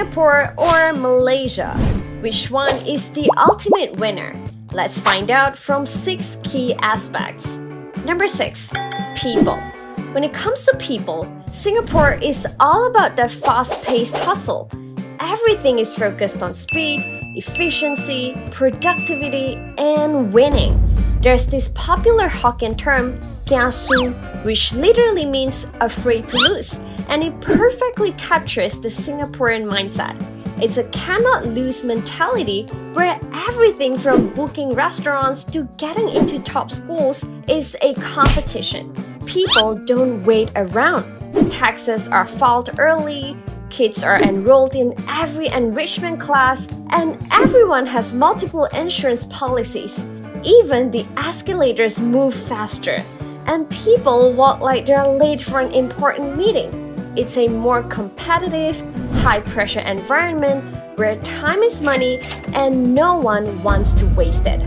Singapore or Malaysia? Which one is the ultimate winner? Let's find out from 6 key aspects. Number 6. People. When it comes to people, Singapore is all about the fast-paced hustle. Everything is focused on speed, efficiency, productivity, and winning. There's this popular Hokkien term, kiasu, which literally means afraid to lose, and it perfectly captures the Singaporean mindset. It's a cannot-lose mentality where everything from booking restaurants to getting into top schools is a competition. People don't wait around. Taxes are filed early, kids are enrolled in every enrichment class, and everyone has multiple insurance policies. Even the escalators move faster, and people walk like they're late for an important meeting. It's a more competitive, high-pressure environment where time is money and no one wants to waste it.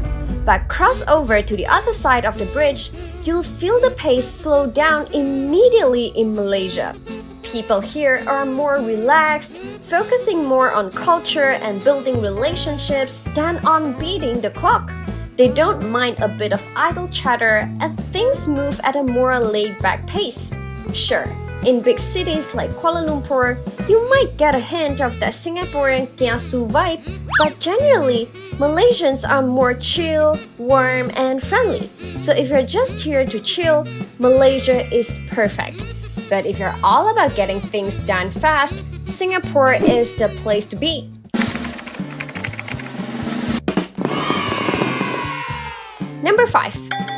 But cross over to the other side of the bridge, you'll feel the pace slow down immediately in Malaysia. People here are more relaxed, focusing more on culture and building relationships than on beating the clock. They don't mind a bit of idle chatter and things move at a more laid-back pace. Sure, in big cities like Kuala Lumpur, you might get a hint of that Singaporean kiasu vibe, but generally, Malaysians are more chill, warm, and friendly. So if you're just here to chill, Malaysia is perfect. But if you're all about getting things done fast, Singapore is the place to be. Number 5.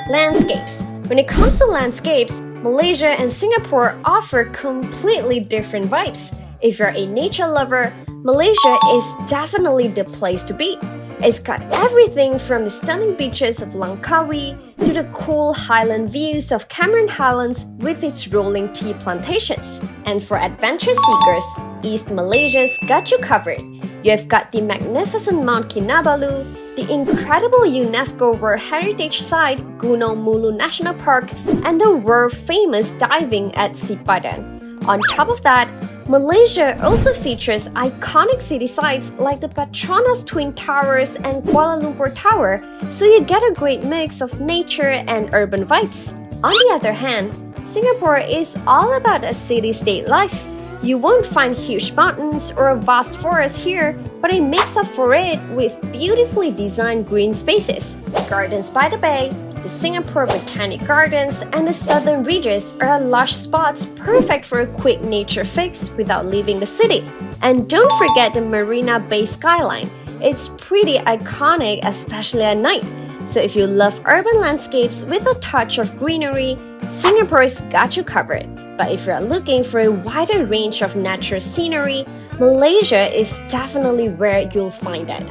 Landscapes. When it comes to landscapes, Malaysia and Singapore offer completely different vibes. If you're a nature lover, Malaysia is definitely the place to be. It's got everything from the stunning beaches of Langkawi to the cool highland views of Cameron Highlands with its rolling tea plantations. And for adventure seekers, East Malaysia's got you covered. You've got the magnificent Mount Kinabalu, the incredible UNESCO World Heritage Site Gunung Mulu National Park, and the world-famous diving at Sipadan. On top of that, Malaysia also features iconic city sites like the Petronas Twin Towers and Kuala Lumpur Tower, so you get a great mix of nature and urban vibes. On the other hand, Singapore is all about a city-state life. You won't find huge mountains or a vast forest here, but it makes up for it with beautifully designed green spaces. Gardens by the Bay, the Singapore Botanic Gardens, and the Southern Ridges are lush spots perfect for a quick nature fix without leaving the city. And don't forget the Marina Bay skyline. It's pretty iconic, especially at night. So if you love urban landscapes with a touch of greenery, Singapore's got you covered. But if you're looking for a wider range of natural scenery, Malaysia is definitely where you'll find it.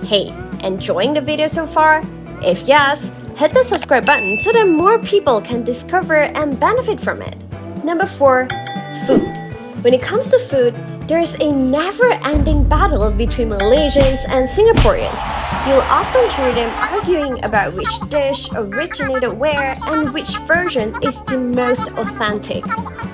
Hey, enjoying the video so far? If yes, hit the subscribe button so that more people can discover and benefit from it. Number 4. Food. When it comes to food, there's a never-ending battle between Malaysians and Singaporeans. You'll often hear them arguing about which dish originated where and which version is the most authentic.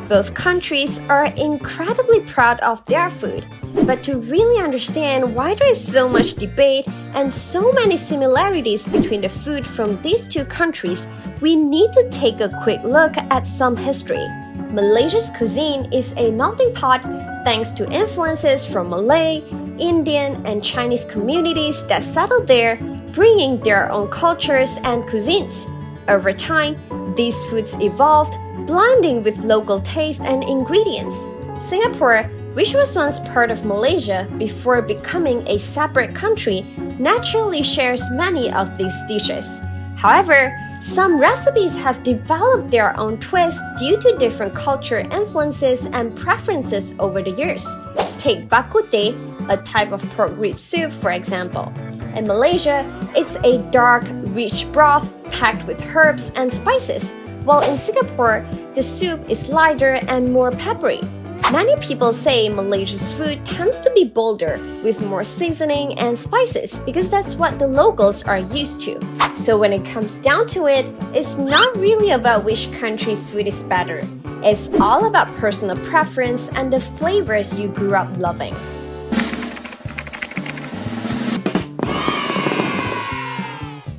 Both countries are incredibly proud of their food, but to really understand why there is so much debate and so many similarities between the food from these two countries, we need to take a quick look at some history. Malaysia's cuisine is a melting pot thanks to influences from Malay, Indian, and Chinese communities that settled there, bringing their own cultures and cuisines. Over time, these foods evolved, blending with local taste and ingredients. Singapore, which was once part of Malaysia before becoming a separate country, naturally shares many of these dishes. However, some recipes have developed their own twist due to different culture influences and preferences over the years. Take bak kut teh, a type of pork rib soup, for example. In Malaysia, it's a dark, rich broth packed with herbs and spices, while in Singapore, the soup is lighter and more peppery. Many people say Malaysia's food tends to be bolder, with more seasoning and spices because that's what the locals are used to. So when it comes down to it, it's not really about which country's food is better. It's all about personal preference and the flavors you grew up loving.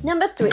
Number 3.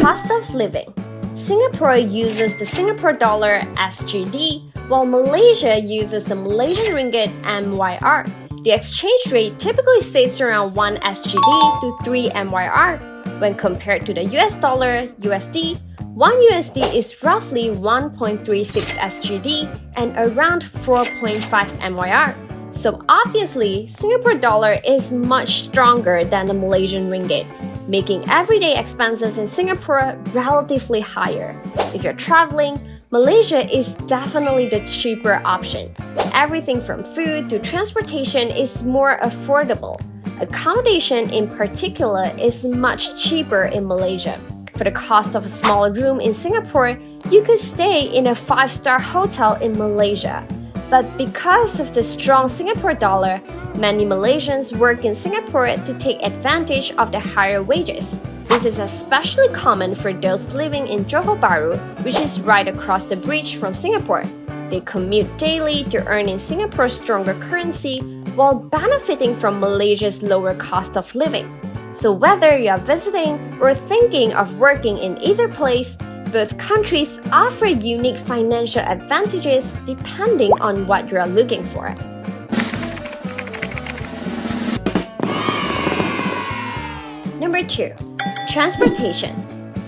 Cost of living. Singapore uses the Singapore dollar SGD, while Malaysia uses the Malaysian ringgit MYR. The exchange rate typically stays around 1 SGD to 3 MYR. When compared to the US dollar USD, 1 USD is roughly 1.36 SGD and around 4.5 MYR. So obviously, Singapore dollar is much stronger than the Malaysian ringgit, making everyday expenses in Singapore relatively higher. If you're traveling, Malaysia is definitely the cheaper option. Everything from food to transportation is more affordable. Accommodation in particular is much cheaper in Malaysia. For the cost of a small room in Singapore, you could stay in a 5-star hotel in Malaysia. But because of the strong Singapore dollar, many Malaysians work in Singapore to take advantage of the higher wages. This is especially common for those living in Johor Bahru, which is right across the bridge from Singapore. They commute daily to earn in Singapore's stronger currency while benefiting from Malaysia's lower cost of living. So whether you are visiting or thinking of working in either place, both countries offer unique financial advantages depending on what you are looking for. Number 2. Transportation.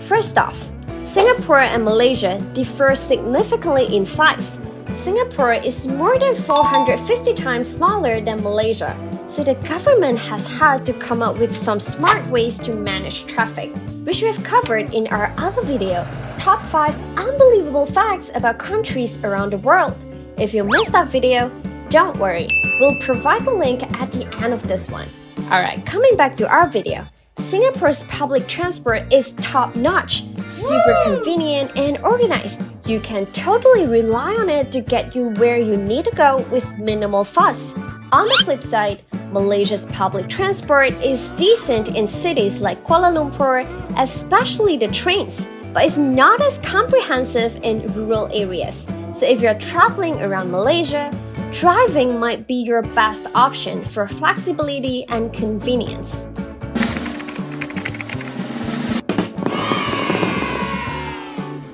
First off, Singapore and Malaysia differ significantly in size. Singapore is more than 450 times smaller than Malaysia, so the government has had to come up with some smart ways to manage traffic, which we have covered in our other video, Top 5 Unbelievable Facts About Countries Around the World. If you missed that video, don't worry, we'll provide the link at the end of this one. Alright, coming back to our video. Singapore public transport is top-notch, super convenient and organized. You can totally rely on it to get you where you need to go with minimal fuss. On the flip side, Malaysia's public transport is decent in cities like Kuala Lumpur, especially the trains, but it's not as comprehensive in rural areas. So if you're traveling around Malaysia, driving might be your best option for flexibility and convenience.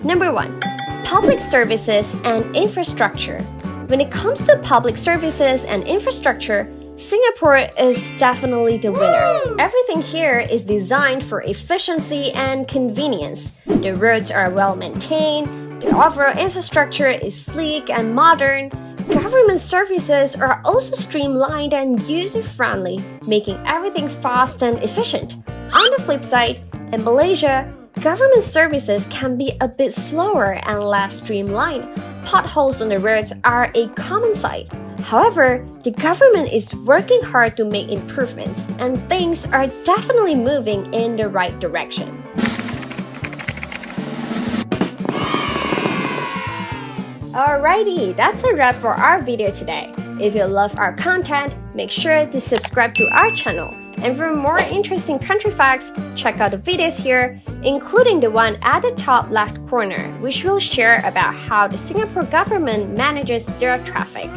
Number 1. Public services and infrastructure. When it comes to public services and infrastructure, Singapore is definitely the winner. Everything here is designed for efficiency and convenience. The roads are well maintained, the overall infrastructure is sleek and modern. Government services are also streamlined and user-friendly, making everything fast and efficient. On the flip side, in Malaysia, government services can be a bit slower and less streamlined. Potholes on the roads are a common sight. However, the government is working hard to make improvements, and things are definitely moving in the right direction. Alrighty, that's a wrap for our video today. If you love our content, make sure to subscribe to our channel. And for more interesting country facts, check out the videos here, including the one at the top left corner, which will share about how the Singapore government manages their traffic.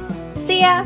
See ya!